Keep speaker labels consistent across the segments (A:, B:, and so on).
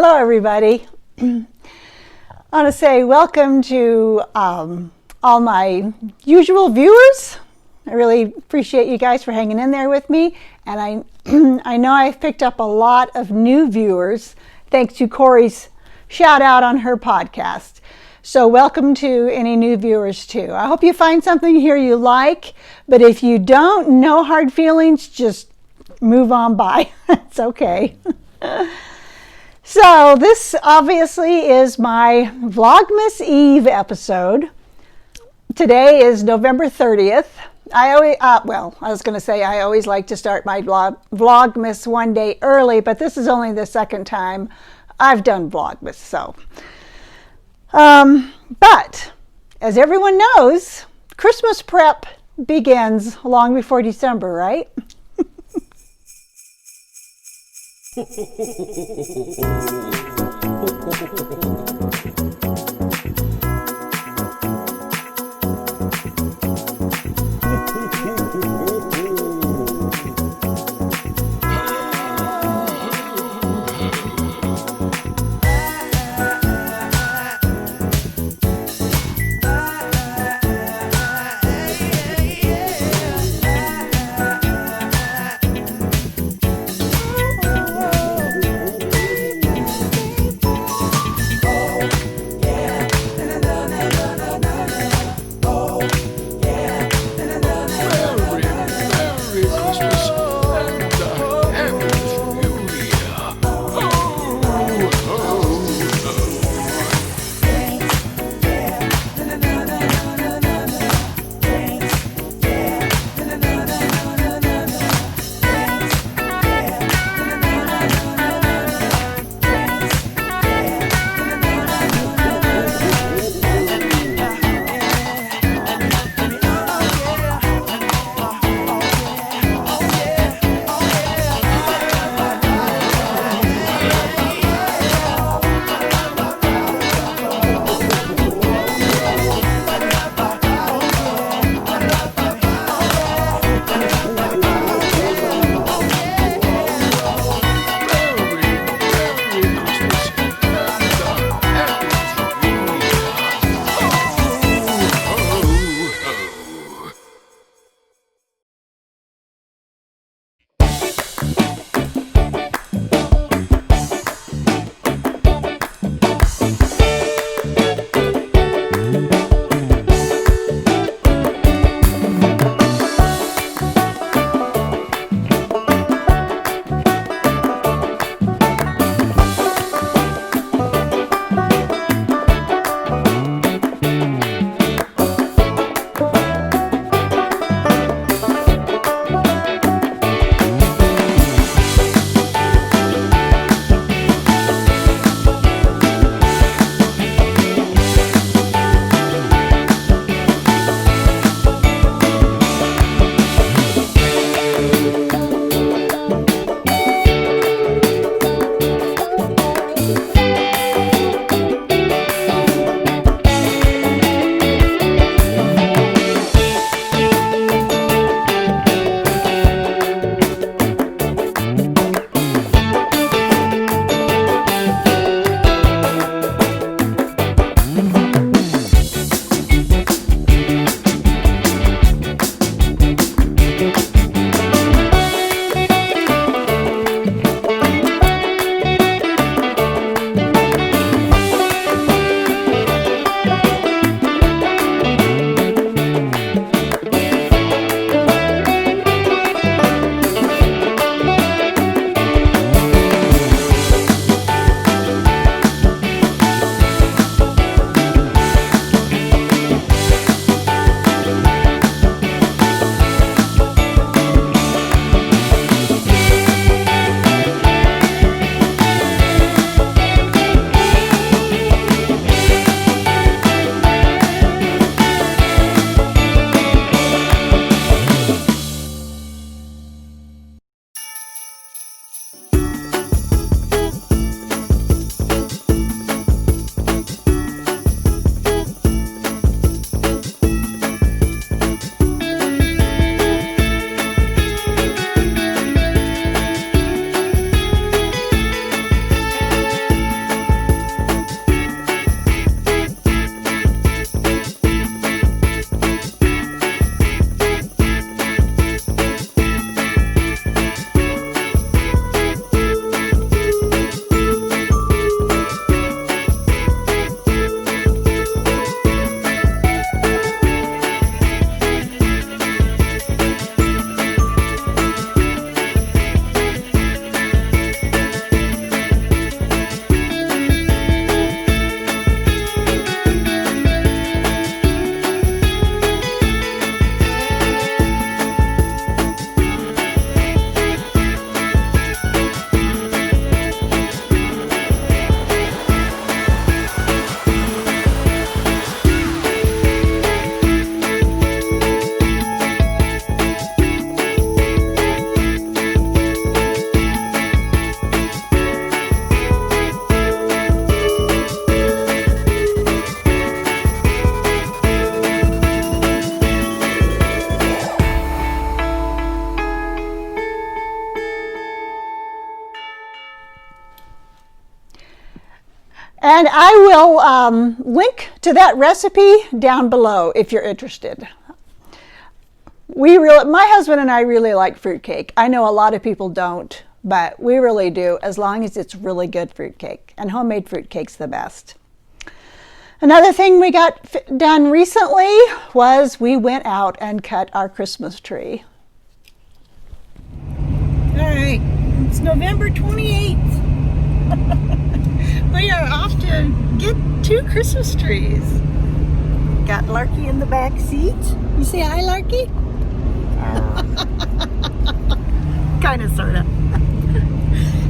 A: Hello, everybody. I want to say welcome to all my usual viewers. I really appreciate you guys for hanging in there with me. And I know I've picked up a lot of new viewers thanks to Corey's shout out on her podcast. So welcome to any new viewers too. I hope you find something here you like, but if you don't, no hard feelings, just move on by. It's okay. So this obviously is my Vlogmas Eve episode. Today is November 30th. I always like to start my Vlogmas one day early, but this is only the second time I've done Vlogmas. So, but as everyone knows, Christmas prep begins long before December, right? And I will link to that recipe down below if you're interested. My husband and I really like fruitcake. I know a lot of people don't, but we really do, as long as it's really good fruitcake. And homemade fruitcake's the best. Another thing we got done recently was we went out and cut our Christmas tree. All right, it's November 28th. We are off to get 2 Christmas trees. Got Larky in the back seat. You say hi, Larky? Kind of, sort of.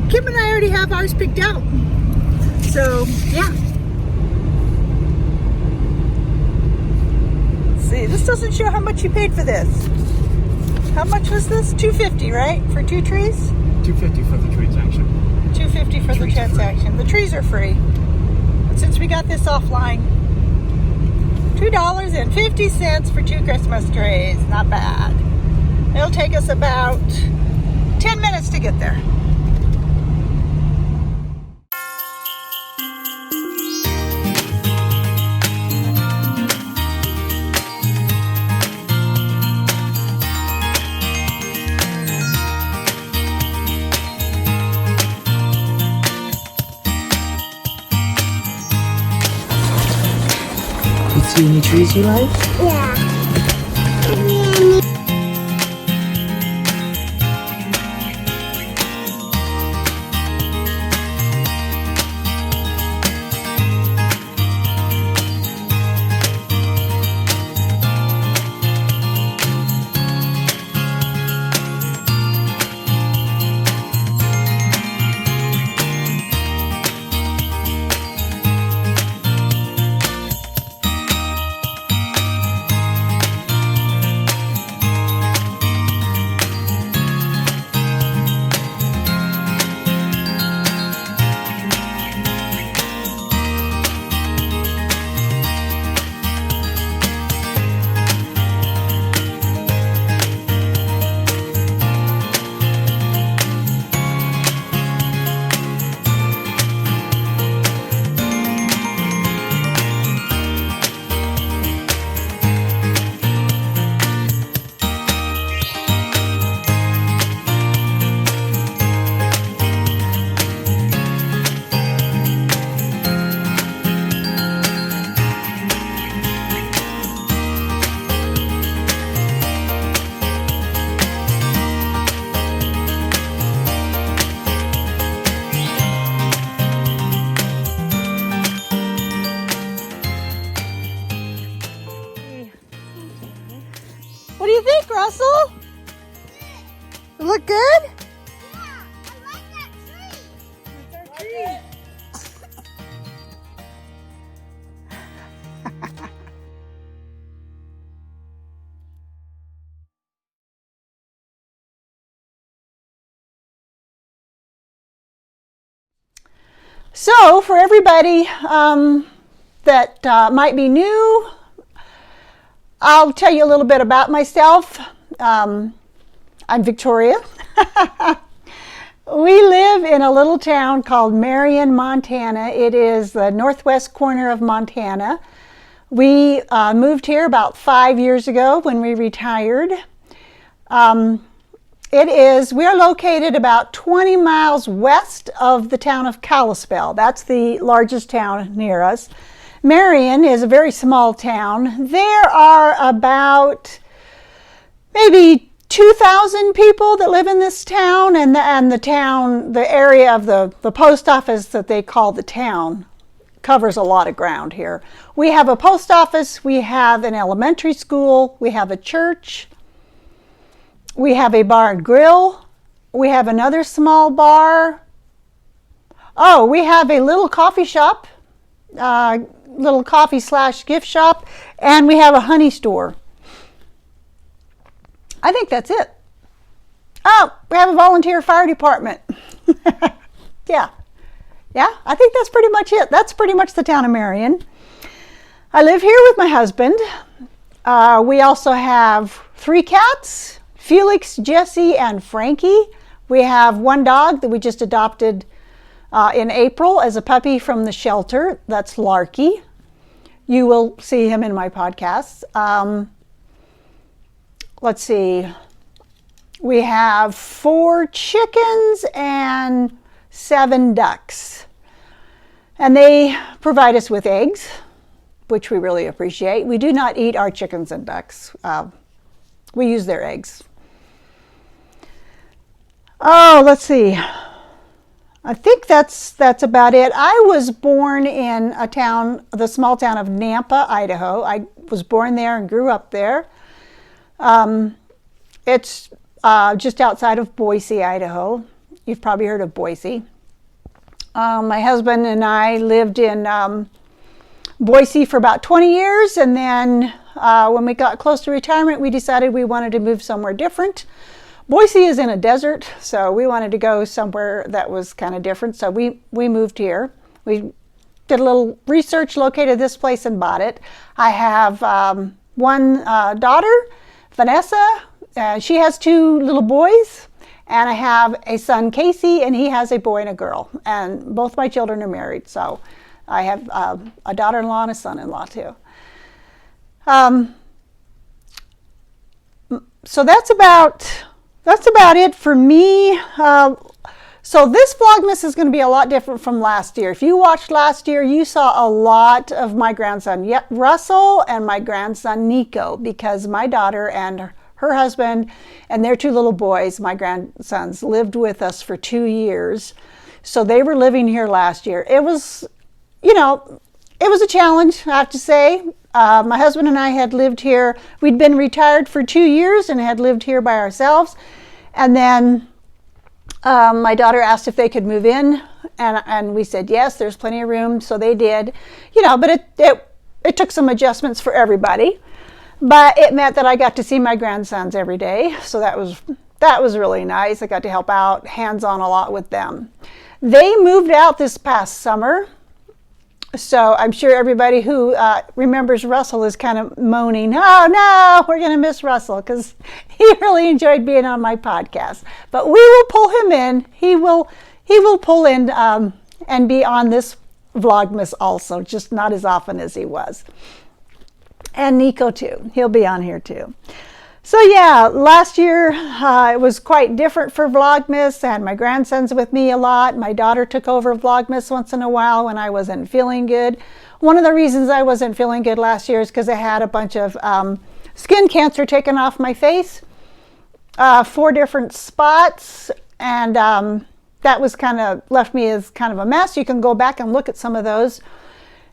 A: Kim and I already have ours picked out. So, yeah. Let's see, this doesn't show how much you paid for this. How much was this? $250, right? For 2 trees?
B: $250 for the transaction.
A: $250 for the transaction. The trees are free. But since we got this offline, $2.50 for 2 Christmas trees. Not bad. It'll take us about 10 minutes to get there.
B: See any trees you like?
C: Yeah. What do you think, Russell? Look good? Yeah, I like that tree.
A: That's our tree. So, for everybody that might be new, I'll tell you a little bit about myself. I'm Victoria. We live in a little town called Marion, Montana. It is the northwest corner of Montana. We moved here about 5 years ago when we retired. We are located about 20 miles west of the town of Kalispell. That's the largest town near us. Marion is a very small town. There are about maybe 2,000 people that live in this town, and the area of the post office that they call the town covers a lot of ground here. We have a post office, we have an elementary school, we have a church, we have a bar and grill, we have another small bar. Oh, we have a little coffee shop, little coffee/gift shop, and we have a honey store. I think that's it. Oh, we have a volunteer fire department. Yeah, I think that's pretty much it. That's pretty much the town of Marion. I live here with my husband. We also have 3 cats, Felix, Jesse, and Frankie. We have 1 dog that we just adopted in April as a puppy from the shelter. That's Larky. You will see him in my podcasts. Let's see. We have 4 chickens and 7 ducks. And they provide us with eggs, which we really appreciate. We do not eat our chickens and ducks. We use their eggs. Oh, let's see. I think that's about it. I was born in the small town of Nampa, Idaho. I was born there and grew up there. It's just outside of Boise, Idaho. You've probably heard of Boise. My husband and I lived in Boise for about 20 years, and then when we got close to retirement, we decided we wanted to move somewhere different. Boise is in a desert, so we wanted to go somewhere that was kind of different, so we moved here. We did a little research, located this place, and bought it. I have one daughter, Vanessa. She has 2 little boys, and I have a son, Casey, and he has a boy and a girl, and both my children are married, so I have a daughter-in-law and a son-in-law too. So that's about it for me. So this Vlogmas is going to be a lot different from last year. If you watched last year, you saw a lot of my grandson Russell and my grandson Nico, because my daughter and her husband and their 2 little boys, my grandsons, lived with us for 2 years. So they were living here last year. It was, it was a challenge, I have to say. My husband and I had lived here. We'd been retired for 2 years and had lived here by ourselves. And then my daughter asked if they could move in, and we said yes, there's plenty of room, so they did. But it took some adjustments for everybody. But it meant that I got to see my grandsons every day, so that was really nice. I got to help out hands-on a lot with them. They moved out this past summer, so I'm sure everybody who remembers Russell is kind of moaning, oh no, we're going to miss Russell, because he really enjoyed being on my podcast. But we will pull him in. He will pull in and be on this Vlogmas also, just not as often as he was. And Nico too. He'll be on here too. So yeah, last year it was quite different for Vlogmas. I had my grandsons with me a lot. My daughter took over Vlogmas once in a while when I wasn't feeling good. One of the reasons I wasn't feeling good last year is because I had a bunch of skin cancer taken off my face, 4 different spots, and that was left me as kind of a mess. You can go back and look at some of those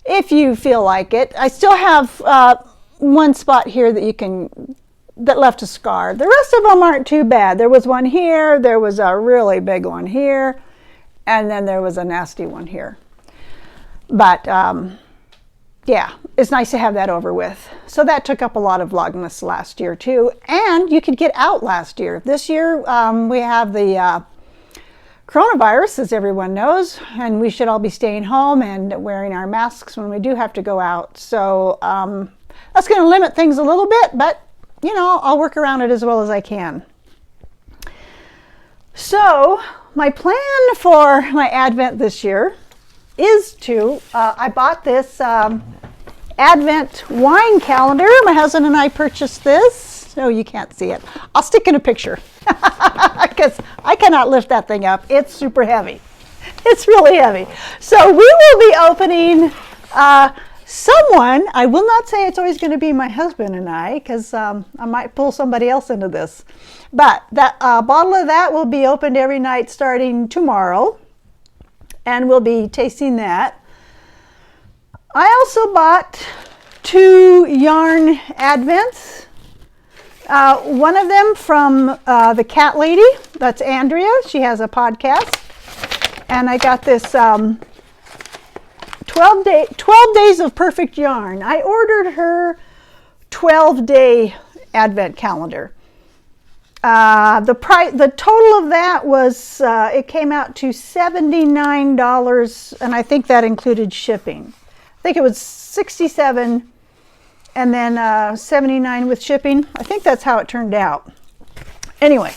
A: if you feel like it. I still have one spot here that left a scar. The rest of them aren't too bad. There was one here, there was a really big one here, and then there was a nasty one here. But yeah, it's nice to have that over with. So that took up a lot of Vlogmas last year too. And you could get out last year. This year we have the coronavirus, as everyone knows, and we should all be staying home and wearing our masks when we do have to go out. So that's going to limit things a little bit, but I'll work around it as well as I can. So my plan for my Advent this year is I bought this Advent wine calendar. My husband and I purchased this. No, you can't see it. I'll stick in a picture because I cannot lift that thing up. It's super heavy. It's really heavy. So we will be opening someone. I will not say it's always going to be my husband and I, because I might pull somebody else into this. But that bottle of that will be opened every night starting tomorrow, and we'll be tasting that. I also bought 2 yarn Advents. One of them from the cat lady. That's Andrea. She has a podcast. And I got this 12 days of perfect yarn. I ordered her 12-day Advent calendar. The total of that was, it came out to $79, and I think that included shipping. I think it was $67 and then $79 with shipping. I think that's how it turned out. Anyway,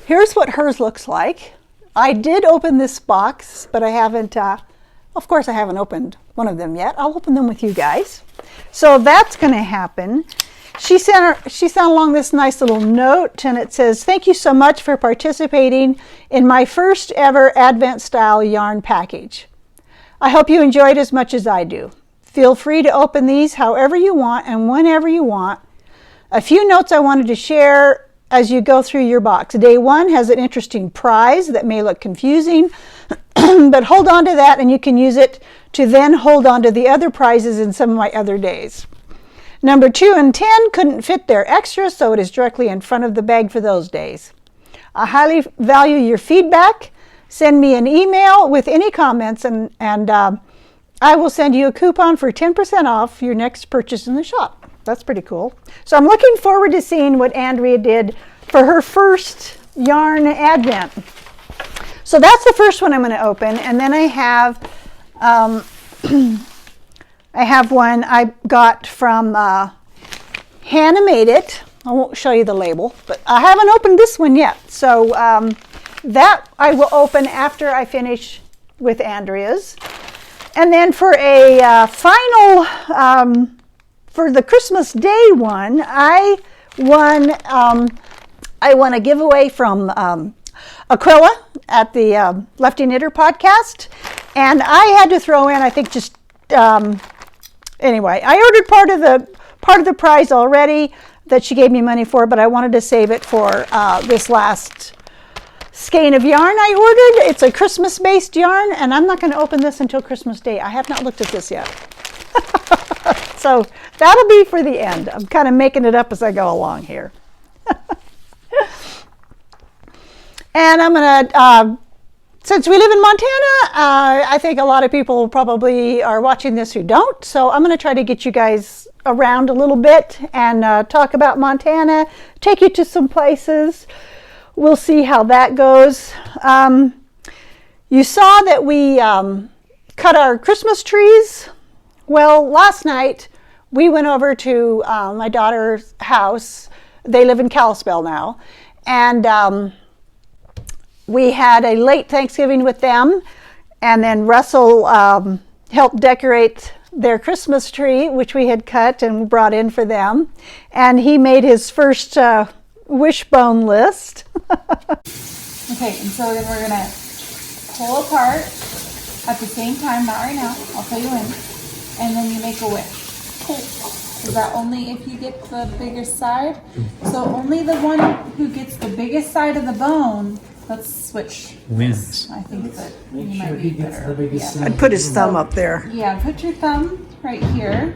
A: here's what hers looks like. I did open this box, but I haven't, of course I haven't opened one of them yet. I'll open them with you guys. So that's going to happen. She sent along this nice little note, and it says, "Thank you so much for participating in my first ever Advent style yarn package. I hope you enjoyed as much as I do. Feel free to open these however you want and whenever you want. A few notes I wanted to share as you go through your box. Day 1 has an interesting prize that may look confusing, but hold on to that and you can use it to then hold on to the other prizes in some of my other days. Number 2 and 10 couldn't fit their extra, so it is directly in front of the bag for those days. I highly value your feedback. Send me an email with any comments and I will send you a coupon for 10% off your next purchase in the shop." That's pretty cool. So I'm looking forward to seeing what Andrea did for her first yarn advent. So that's the first one I'm going to open, and then I have one I got from Hannah Made It. I won't show you the label, but I haven't opened this one yet. So that I will open after I finish with Andrea's. And then for a final, for the Christmas Day one, I won a giveaway from Aquila at the Lefty Knitter podcast. And I had to throw in, I think just, anyway, I ordered part of the prize already that she gave me money for, but I wanted to save it for this last skein of yarn I ordered. It's a Christmas-based yarn, and I'm not going to open this until Christmas Day. I have not looked at this yet. So that'll be for the end. I'm kind of making it up as I go along here. And I'm going to, since we live in Montana, I think a lot of people probably are watching this who don't. So I'm going to try to get you guys around a little bit and talk about Montana, take you to some places. We'll see how that goes. You saw that we cut our Christmas trees. Well, last night we went over to my daughter's house. They live in Kalispell now. And we had a late Thanksgiving with them. And then Russell helped decorate their Christmas tree, which we had cut and brought in for them. And he made his first wishbone list.
D: Okay, and so then we're gonna pull apart at the same time, not right now, I'll tell you when, and then you make a wish. Cool. Is that only if you get the biggest side? So only the one who gets the biggest side of the bone, let's switch.
B: Wins.
D: I think that you
B: Make
D: might
B: sure
D: be
B: he gets
D: better.
B: the biggest
D: Yeah.
A: I'd put his thumb up there.
D: Yeah, put your thumb right here,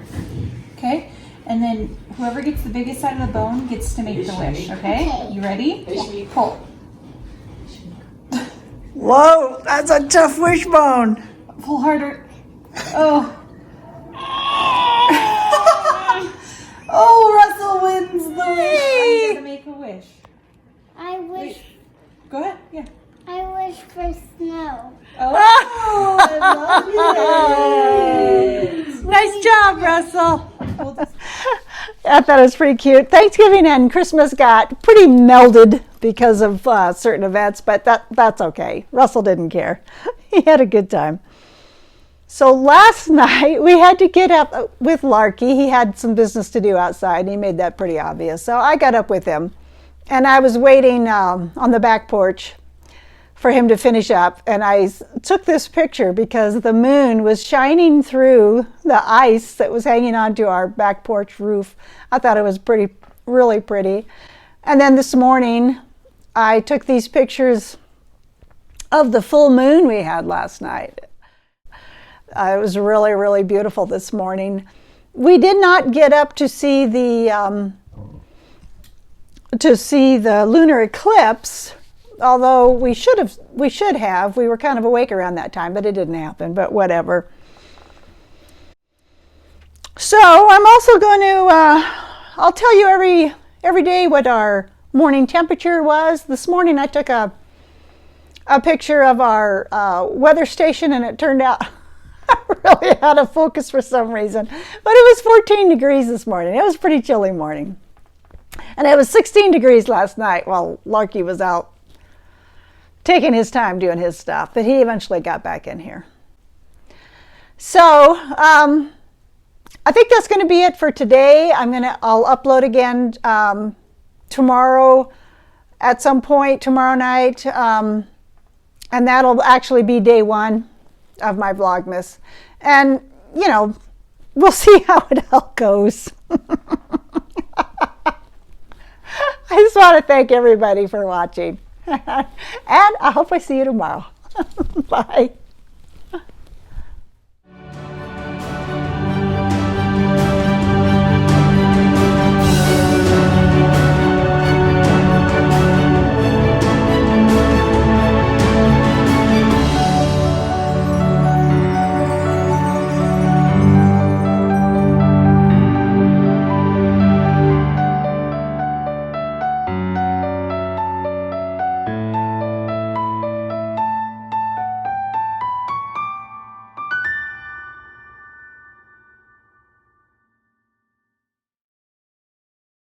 D: okay? And then whoever gets the biggest side of the bone gets to make the wish, okay? You ready? Pull.
A: Whoa, that's a tough wishbone.
D: Pull harder. Oh. Oh, Russell wins the wish. I'm gonna make a wish.
C: I wish.
D: Go ahead. Yeah.
C: I wish for snow.
D: Oh, I love it.
A: Nice job, Russell.
D: Hold this.
A: I thought it was pretty cute. Thanksgiving and Christmas got pretty melded because of certain events, but that's okay. Russell didn't care. He had a good time. So last night we had to get up with Larky. He had some business to do outside, and he made that pretty obvious. So I got up with him, and I was waiting on the back porch for him to finish up, and I took this picture because the moon was shining through the ice that was hanging onto our back porch roof. I thought it was really pretty. And then this morning I took these pictures of the full moon we had last night. It was really beautiful this morning. We did not get up to see the lunar eclipse, although we should have. We were kind of awake around that time, but it didn't happen, but whatever. So I'm also going to, I'll tell you every day what our morning temperature was. This morning I took a picture of our weather station, and it turned out really out of focus for some reason. But it was 14 degrees this morning. It was a pretty chilly morning. And it was 16 degrees last night while Larky was out taking his time doing his stuff, but he eventually got back in here. So I think that's going to be it for today. I'll upload again tomorrow at some point tomorrow night, and that'll actually be day 1 of my Vlogmas. And you know, we'll see how it all goes. I just want to thank everybody for watching. And I hope I see you tomorrow. Bye.